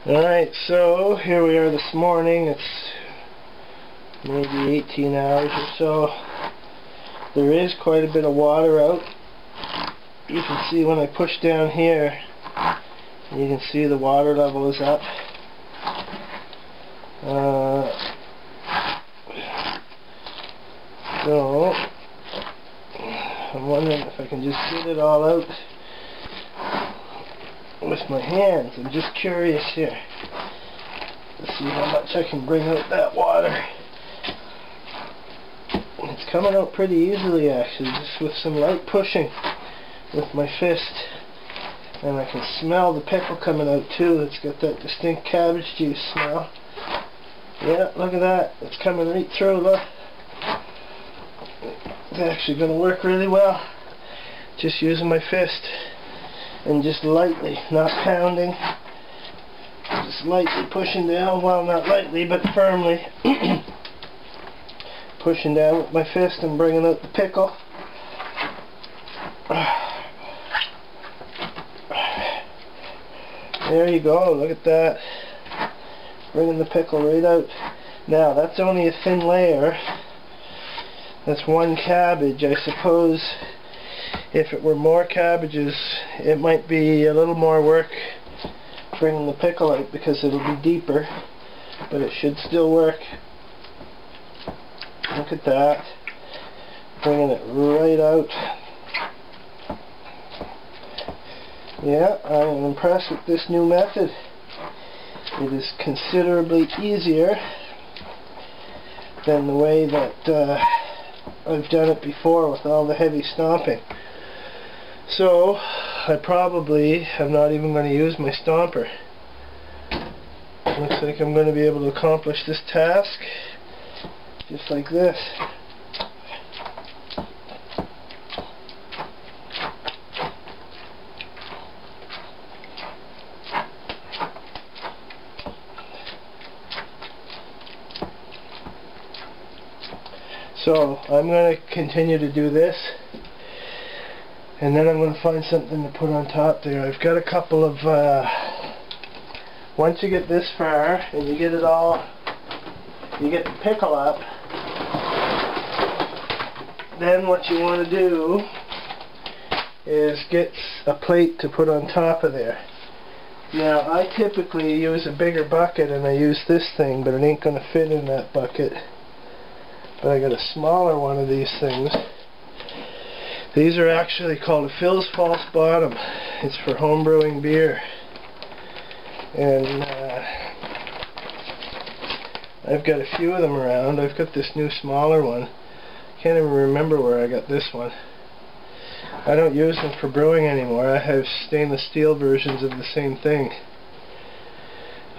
Alright, so here we are this morning. It's maybe 18 hours or so. There is quite a bit of water out. You can see when I push down here, you can see the water level is up. So I'm wondering if I can just get it all out with my hands. I'm just curious here to see how much I can bring out that water. It's coming out pretty easily actually, just with some light pushing with my fist. And I can smell the pickle coming out too. It's got that distinct cabbage juice smell. Yeah, look at that. It's coming right through, look. It's actually going to work really well. Just using my fist. And just lightly, not pounding. Just lightly pushing down. Well, not lightly, but firmly. Pushing down with my fist and bringing out the pickle. There you go, look at that. Bringing the pickle right out. Now, that's only a thin layer. That's one cabbage. I suppose if it were more cabbages, it might be a little more work bringing the pickle out because it'll be deeper. But it should still work. Look at that. Bringing it right out. Yeah, I'm impressed with this new method. It is considerably easier than the way that I've done it before with all the heavy stomping. So, I probably am not even going to use my stomper. Looks like I'm going to be able to accomplish this task just like this. So I'm going to continue to do this, and then I'm going to find something to put on top there. I've got a couple of, once you get this far and you get it all, you get the pickle up, then what you want to do is get a plate to put on top of there. Now I typically use a bigger bucket and I use this thing, but it ain't going to fit in that bucket. But I got a smaller one of these things. These are actually called a Phil's False Bottom. It's for home brewing beer. And I've got a few of them around. I've got this new smaller one. Can't even remember where I got this one. I don't use them for brewing anymore. I have stainless steel versions of the same thing.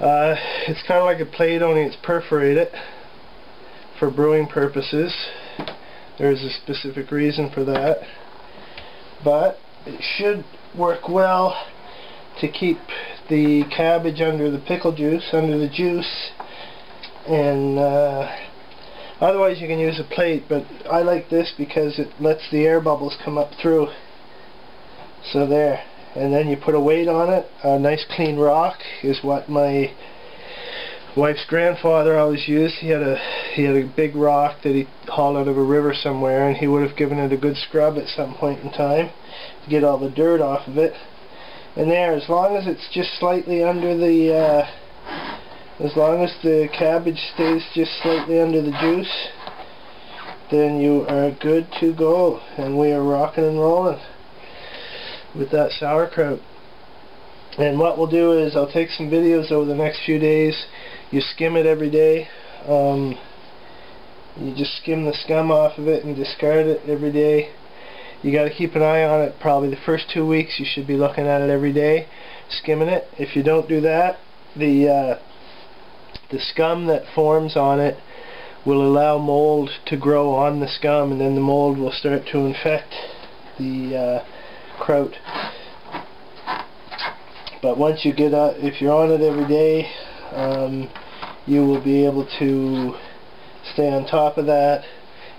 It's kind of like a plate, only it's perforated. For brewing purposes. There's a specific reason for that, but it should work well to keep the cabbage under the pickle juice, under the juice, and otherwise you can use a plate, but I like this because it lets the air bubbles come up through. So there, and then you put a weight on it. A nice clean rock is what my wife's grandfather always used. He had a big rock that he hauled out of a river somewhere, and he would have given it a good scrub at some point in time to get all the dirt off of it. And there, as long as it's just slightly under the as long as the cabbage stays just slightly under the juice, then you are good to go. And we are rocking and rolling with that sauerkraut. And what we'll do is I'll take some videos over the next few days. You skim it every day. You just skim the scum off of it and discard it every day. You got to keep an eye on it. Probably the first 2 weeks you should be looking at it every day, skimming it. If you don't do that, the scum that forms on it will allow mold to grow on the scum, and then the mold will start to infect the kraut. But once you get if you're on it every day, you will be able to stay on top of that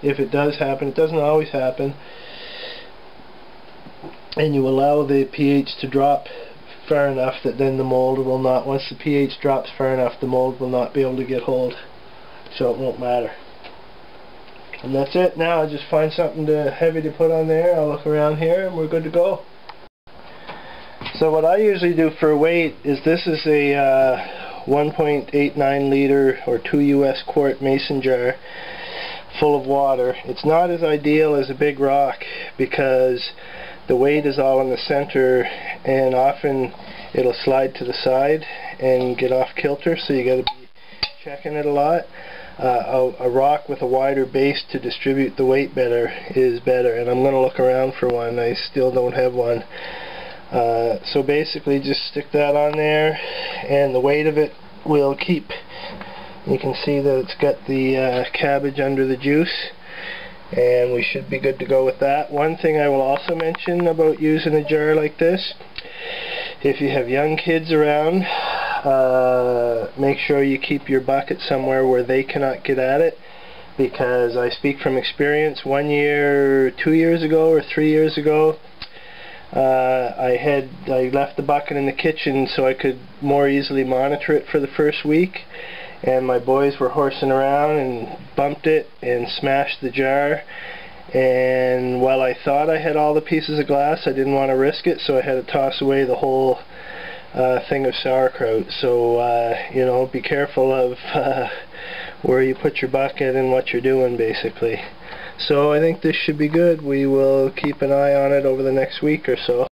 if it does happen. It doesn't always happen. And you allow the pH to drop far enough that then the mold will not, once the pH drops far enough, the mold will not be able to get hold, so it won't matter. And that's it. Now I'll just find something heavy to put on there. I'll look around here and we're good to go. So what I usually do for weight is, this is a 1.89 liter or 2 US quart mason jar full of water. It's not as ideal as a big rock because the weight is all in the center and often it'll slide to the side and get off kilter, so you got to be checking it a lot. A rock with a wider base to distribute the weight better is better, and I'm going to look around for one. I still don't have one. So basically just stick that on there and the weight of it will keep. You can see that it's got the cabbage under the juice, and we should be good to go with that. One thing I will also mention about using a jar like this, if you have young kids around, make sure you keep your bucket somewhere where they cannot get at it, because I speak from experience. 1 year, 2 years ago or 3 years ago, I left the bucket in the kitchen so I could more easily monitor it for the first week, and my boys were horsing around and bumped it and smashed the jar, and while I thought I had all the pieces of glass, I didn't want to risk it, so I had to toss away the whole thing of sauerkraut. So you know, be careful of where you put your bucket and what you're doing, basically. So I think this should be good. We will keep an eye on it over the next week or so.